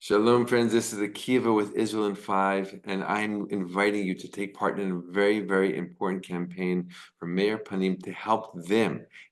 Shalom, friends. This is Akiva with Israel in 5, and I'm inviting you to take part in a very, very important campaign for Meir Panim to help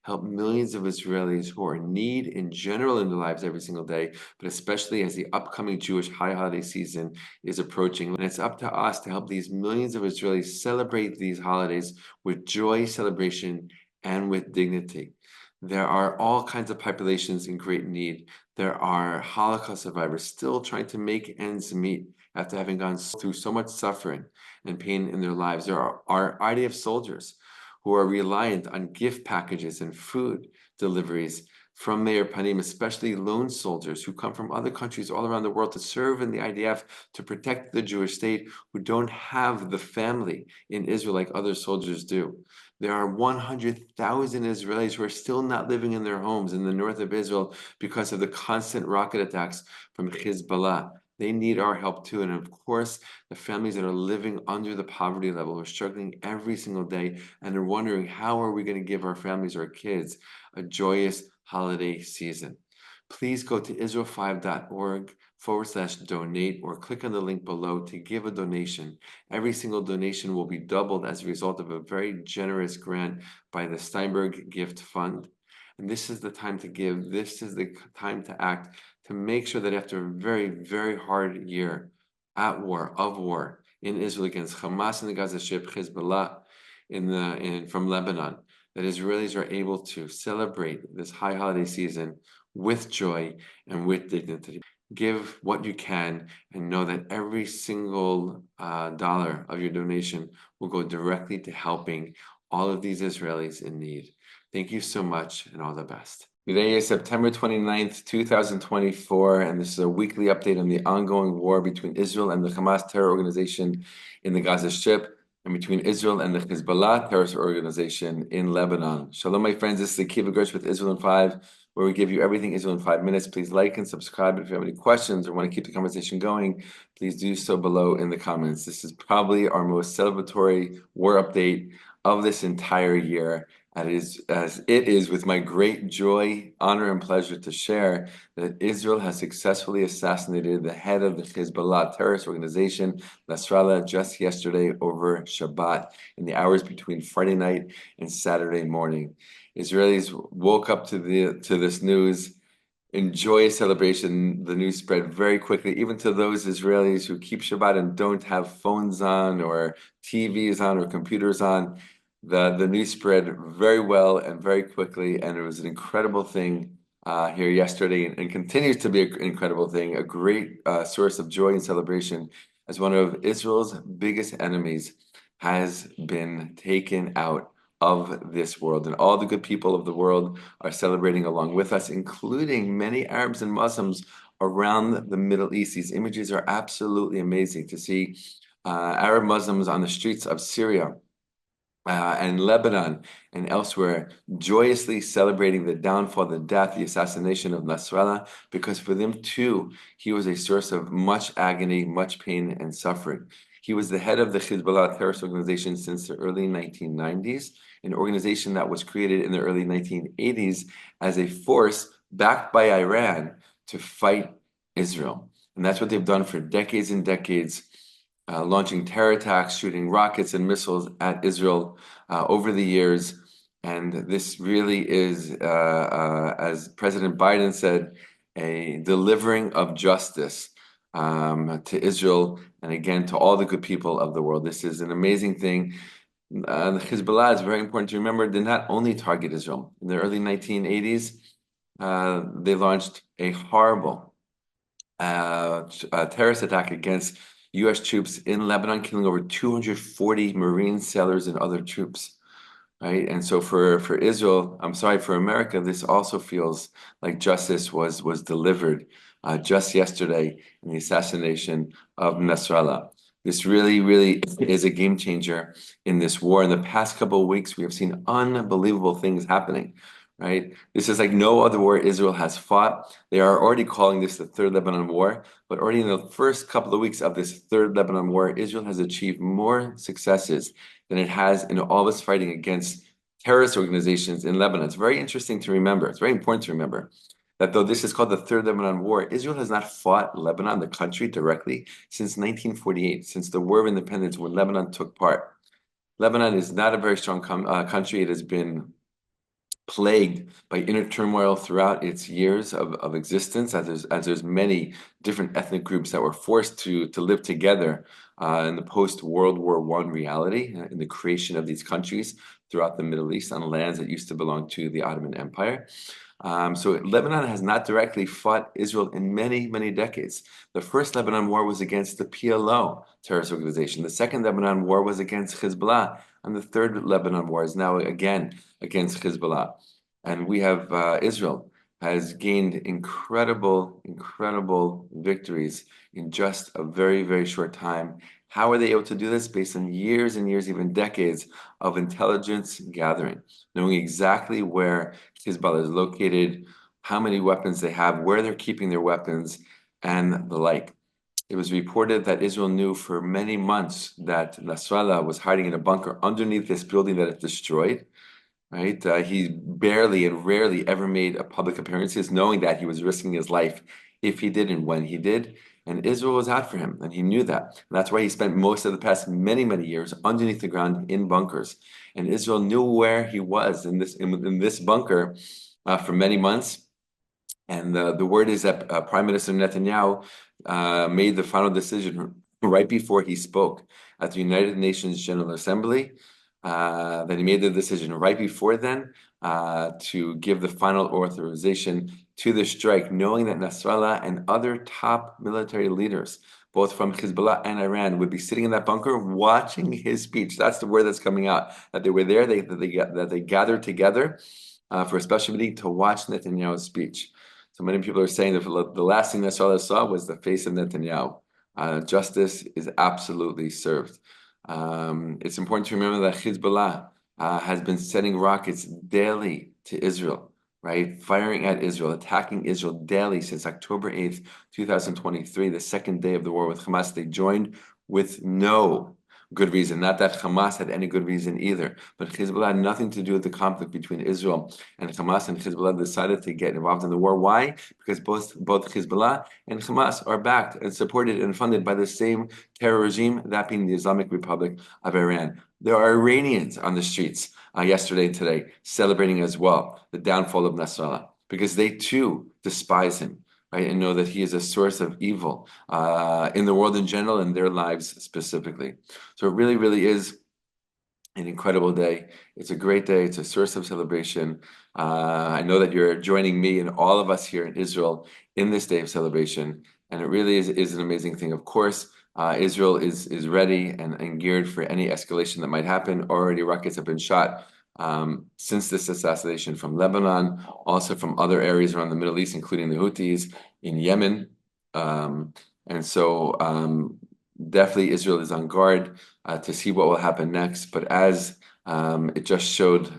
help millions of Israelis who are in need in general in their lives every single day, but especially as the upcoming Jewish high holiday season is approaching. And it's up to us to help these millions of Israelis celebrate these holidays with joy, celebration, and with dignity. There are all kinds of populations in great need. There are Holocaust survivors still trying to make ends meet after having gone through so much suffering and pain in their lives. There are IDF soldiers who are reliant on gift packages and food deliveries from Meir Panim, especially lone soldiers who come from other countries all around the world to serve in the IDF to protect the Jewish state, who don't have the family in Israel like other soldiers do. There are 100,000 Israelis who are still not living in their homes in the north of Israel because of the constant rocket attacks from HEZBOLLAH. They need our help too. And of course, the families that are living under the poverty level are struggling every single day and are wondering, how are we going to give our families, our kids, a joyous holiday season? Please go to Israel5.org/donate or click on the link below to give a donation. Every single donation will be doubled as a result of a very generous grant by the Steinberg Gift Fund. And this is the time to give. This is the time to act, to make sure that after a very, very hard year of war in Israel against Hamas and the Gaza Strip, Hezbollah from Lebanon, that Israelis are able to celebrate this high holiday season with joy and with dignity. Give what you can and know that every single dollar of your donation will go directly to helping all of these Israelis in need. Thank you so much and all the best. Today is September 29th, 2024, and this is a weekly update on the ongoing war between Israel and the Hamas terror organization in the Gaza Strip and between Israel and the Hezbollah terrorist organization in Lebanon. Shalom, my friends. This is Akiva Gersh with Israel in 5, where we give you everything Israel in 5 minutes. Please like and subscribe. If you have any questions or want to keep the conversation going, please do so below in the comments. This is probably our most celebratory war update of this entire year. As it is with my great joy, honor, and pleasure to share that Israel has successfully assassinated the head of the Hezbollah terrorist organization, NASRALLAH, just yesterday over Shabbat in the hours between Friday night and Saturday morning. Israelis woke up to this news in joyous celebration. The news spread very quickly, even to those Israelis who keep Shabbat and don't have phones on or TVs on or computers on. The news spread very well and very quickly, and it was an incredible thing here yesterday, and continues to be an incredible thing, a great source of joy and celebration, as one of Israel's biggest enemies has been taken out of this world. And all the good people of the world are celebrating along with us, including many Arabs and Muslims around the Middle East. These images are absolutely amazing to see Arab Muslims on the streets of Syria and Lebanon and elsewhere, joyously celebrating the downfall, the death, the assassination of Nasrallah, because for them too, he was a source of much agony, much pain and suffering. He was the head of the Hezbollah terrorist organization since the early 1990s, an organization that was created in the early 1980s as a force backed by Iran to fight Israel. And that's what they've done for decades and decades. Launching terror attacks, shooting rockets and missiles at Israel over the years. And this really is, as President Biden said, a delivering of justice to Israel and again to all the good people of the world. This is an amazing thing. The Hezbollah, is very important to remember, did not only target Israel. In the early 1980s, they launched a horrible terrorist attack against U.S. troops in Lebanon, killing over 240 Marine sailors and other troops, right? And so for Israel, I'm sorry, for America, this also feels like justice was delivered just yesterday in the assassination of Nasrallah. This really, really is a game changer in this war. In the past couple of weeks, we have seen unbelievable things happening. Right? This is like no other war Israel has fought. They are already calling this the Third Lebanon War, but already in the first couple of weeks of this Third Lebanon War, Israel has achieved more successes than it has in all of its fighting against terrorist organizations in Lebanon. It's very interesting to remember. It's very important to remember that though this is called the Third Lebanon War, Israel has not fought Lebanon, the country, directly since 1948, since the War of Independence when Lebanon took part. Lebanon is not a very strong country. It has been plagued by inner turmoil throughout its years of existence, as there's many different ethnic groups that were forced to live together in the post-World War I reality, in the creation of these countries throughout the Middle East on lands that used to belong to the Ottoman Empire. So Lebanon has not directly fought Israel in many, many decades. The first Lebanon war was against the PLO terrorist organization. The second Lebanon war was against Hezbollah. And the third Lebanon war is now again against Hezbollah. And we have Israel has gained incredible, incredible victories in just a very, very short time. How are they able to do this? Based on years and years, even decades of intelligence gathering, knowing exactly where Hezbollah is located, how many weapons they have, where they're keeping their weapons, and the like. It was reported that Israel knew for many months that NASRALLAH was hiding in a bunker underneath this building that it destroyed. Right? He barely and rarely ever made a public appearances, knowing that he was risking his life if he did and when he did. And Israel was out for him, and he knew that. And that's why he spent most of the past many, many years underneath the ground in bunkers. And Israel knew where he was in this bunker for many months. And the word is that Prime Minister Netanyahu made the final decision right before he spoke at the United Nations General Assembly. That he made the decision right before then to give the final authorization to the strike, knowing that Nasrallah and other top military leaders, both from Hezbollah and Iran, would be sitting in that bunker watching his speech. That's the word that's coming out, that they were there, that they gathered together for a special meeting to watch Netanyahu's speech. So many people are saying that the last thing Nasrallah saw was the face of Netanyahu. Justice is absolutely served. It's important to remember that Hezbollah has been sending rockets daily to Israel, right? Firing at Israel, attacking Israel daily since October 8th, 2023, the second day of the war with Hamas. They joined with no good reason. Not that Hamas had any good reason either, but Hezbollah had nothing to do with the conflict between Israel and Hamas, and Hezbollah decided to get involved in the war. Why? Because both Hezbollah and Hamas are backed and supported and funded by the same terror regime, that being the Islamic Republic of Iran. There are Iranians on the streets yesterday and today celebrating as well the downfall of Nasrallah, because they too despise him, right, and know that he is a source of evil in the world in general and their lives specifically. So it really, really is an incredible day. It's a great day. It's a source of celebration. I know that you're joining me and all of us here in Israel in this day of celebration, and it really is an amazing thing. Of course, Israel is ready and geared for any escalation that might happen. Already rockets have been shot since this assassination from Lebanon, also from other areas around the Middle East, including the Houthis in Yemen. And so definitely Israel is on guard to see what will happen next. But as it just showed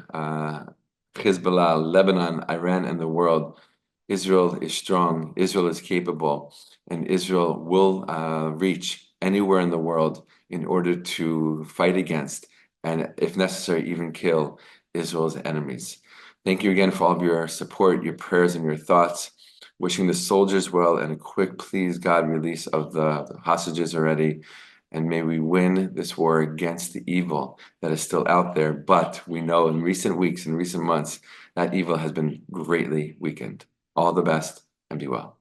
Hezbollah, Lebanon, Iran, and the world, Israel is strong, Israel is capable, and Israel will reach anywhere in the world in order to fight against and, if necessary, even kill Israel's enemies. Thank you again for all of your support, your prayers, and your thoughts. Wishing the soldiers well and a quick, please God, release of the hostages already. And may we win this war against the evil that is still out there. But we know in recent weeks and recent months, that evil has been greatly weakened. All the best and be well.